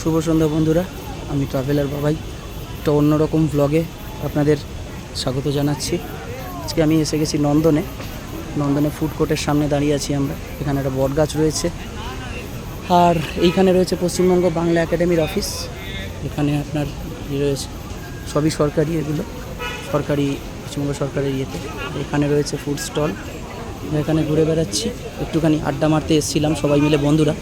শুভ সন্ধ্যা বন্ধুরা, আমি ট্রাভেলার বাবাই একটা অন্যরকম ব্লগে আপনাদের স্বাগত জানাচ্ছি। আজকে আমি এসে গেছি নন্দনে ফুড কোর্টের সামনে দাঁড়িয়ে আছি আমরা। এখানে একটা বট গাছ রয়েছে, আর এইখানে রয়েছে পশ্চিমবঙ্গ বাংলা একাডেমির অফিস। এখানে আপনার রয়েছে সবই সরকারি, এগুলো সরকারি, পশ্চিমবঙ্গ সরকারের ইয়েতে। এখানে রয়েছে ফুড স্টল। এখানে ঘুরে বেড়াচ্ছি, একটুখানি আড্ডা মারতে এসেছিলাম সবাই মিলে বন্ধুরা।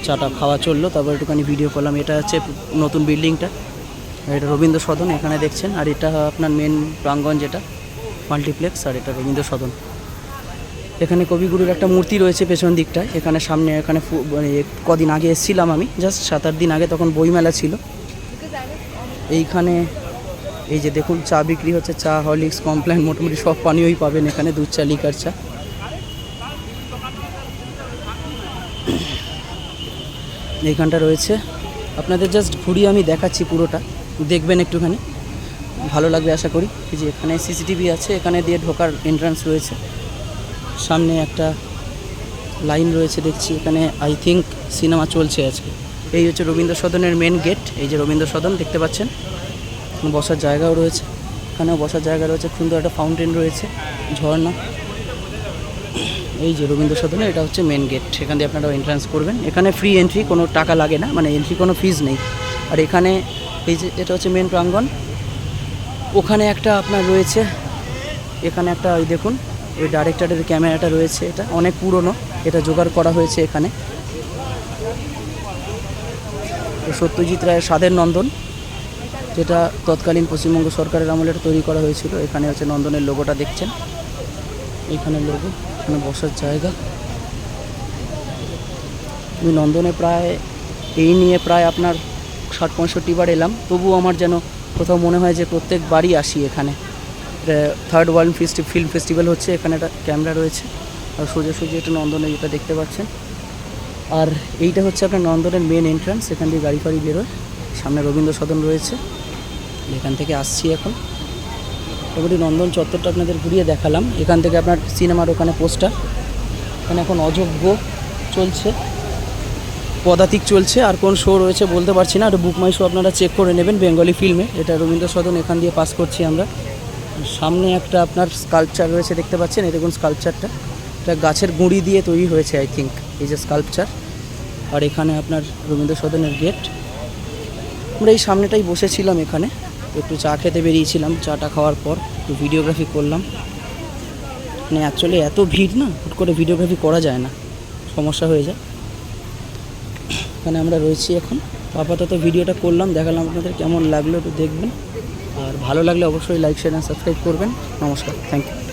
চাটা খাওয়া চললো, তারপর একটুখানি ভিডিও করলাম। এটা হচ্ছে নতুন বিল্ডিংটা, এটা রবীন্দ্র সদন এখানে দেখছেন। আর এটা আপনার মেন প্রাঙ্গণ, যেটা মাল্টিপ্লেক্স, আর এটা রবীন্দ্র সদন। এখানে কবিগুরুর একটা মূর্তি রয়েছে পেছন দিকটায়। এখানে সামনে এখানে কদিন আগে এসেছিলাম আমি, জাস্ট 7-8 দিন আগে, তখন বইমেলা ছিল। এইখানে এই যে দেখুন চা বিক্রি হচ্ছে, চা, হরলিক্স, কমপ্ল্যান, মোটামুটি সব পানীয়ই পাবেন এখানে, দুধ চা, লিকার চা। এইখানটা রয়েছে, আপনাদের জাস্ট ঘুরিয়ে আমি দেখাচ্ছি, পুরোটা দেখবেন একটুখানি, ভালো লাগবে আশা করি। এই যে এখানে সিসিটিভি আছে, এখানে দিয়ে ঢোকার এন্ট্রান্স রয়েছে। সামনে একটা লাইন রয়েছে দেখছি, এখানে আই থিঙ্ক সিনেমা চলছে আজকে। এই হচ্ছে রবীন্দ্র সদনের মেন গেট। এই যে রবীন্দ্র সদন দেখতে পাচ্ছেন, বসার জায়গাও রয়েছে, এখানেও বসার জায়গা রয়েছে, সুন্দর একটা ফাউন্টেন রয়েছে, ঝর্ণা। এই যে রবীন্দ্র সদনে এটা হচ্ছে মেন গেট, সেখান দিয়ে আপনারা এন্ট্রান্স করবেন। এখানে ফ্রি এন্ট্রি, কোনো টাকা লাগে না, মানে এন্ট্রি কোনো ফিজ নেই। আর এখানে এই যে এটা হচ্ছে মেন প্রাঙ্গণ। ওখানে একটা আপনার রয়েছে, এখানে একটা ওই দেখুন ওই ডাইরেক্টরের ক্যামেরাটা রয়েছে, এটা অনেক পুরনো, এটা জোগাড় করা হয়েছে এখানে। সত্যজিৎ রায়ের স্বাদের নন্দন, যেটা তৎকালীন পশ্চিমবঙ্গ সরকারের আমলে তৈরি করা হয়েছিল। এখানে হচ্ছে নন্দনের লোগোটা দেখছেন, এইখানে লোগো, এখানে বসার জায়গা। আমি নন্দনে প্রায় এই নিয়ে প্রায় আপনার 60-65 বার এলাম, তবুও আমার যেন কোথাও মনে হয় যে প্রত্যেকবারই আসি এখানে। থার্ড ওয়ার্ল্ড ফিল্ম ফেস্টিভ্যাল হচ্ছে, এখানে একটা ক্যামেরা রয়েছে। আর সোজাসুজি এটা নন্দনে যেটা দেখতে পাচ্ছেন। আর এইটা হচ্ছে আপনার নন্দনের মেন এন্ট্রান্স, এখান দিয়ে গাড়ি ফাড়ি বেরোয়। সামনে রবীন্দ্র সদন রয়েছে, এখান থেকে আসছি এখন। মোটামুটি নন্দন চত্বরটা আপনাদের ঘুরিয়ে দেখালাম। এখান থেকে আপনার সিনেমার ওখানে পোস্টার, এখানে এখন অযোগ্য চলছে, পদাতিক চলছে, আর কোন শো রয়েছে বলতে পারছি না। এটা বুক মাই শো, আপনারা চেক করে নেবেন, বেঙ্গলি ফিল্মে। এটা রবীন্দ্র সদন, এখান দিয়ে পাস করছি আমরা। সামনে একটা আপনার স্কাল্পচার রয়েছে, দেখতে পাচ্ছেন, এই দেখুন স্কাল্পচারটা, এটা গাছের গুঁড়ি দিয়ে তৈরি হয়েছে আই থিঙ্ক, এই যে স্কাল্পচার। আর এখানে আপনার রবীন্দ্র সদনের গেট। আমরা এই সামনেটাই বসেছিলাম, এখানে একটু চা খেতে বেরিয়েছিলাম। চাটা খাওয়ার পর একটু ভিডিওগ্রাফি করলাম। মানে অ্যাকচুয়ালি এত ভিড় না, হুট করে ভিডিওগ্রাফি করা যায় না, সমস্যা হয়ে যায়। এখানে আমরা রয়েছি এখন। আপাতত ভিডিওটা করলাম, দেখালাম আপনাদের, কেমন লাগলো একটু দেখবেন। আর ভালো লাগলে অবশ্যই লাইক, শেয়ার, সাবস্ক্রাইব করবেন। নমস্কার, থ্যাংক ইউ।